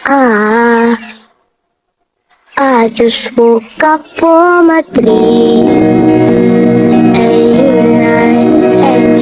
Ah, I just woke up for my dream. And you and I had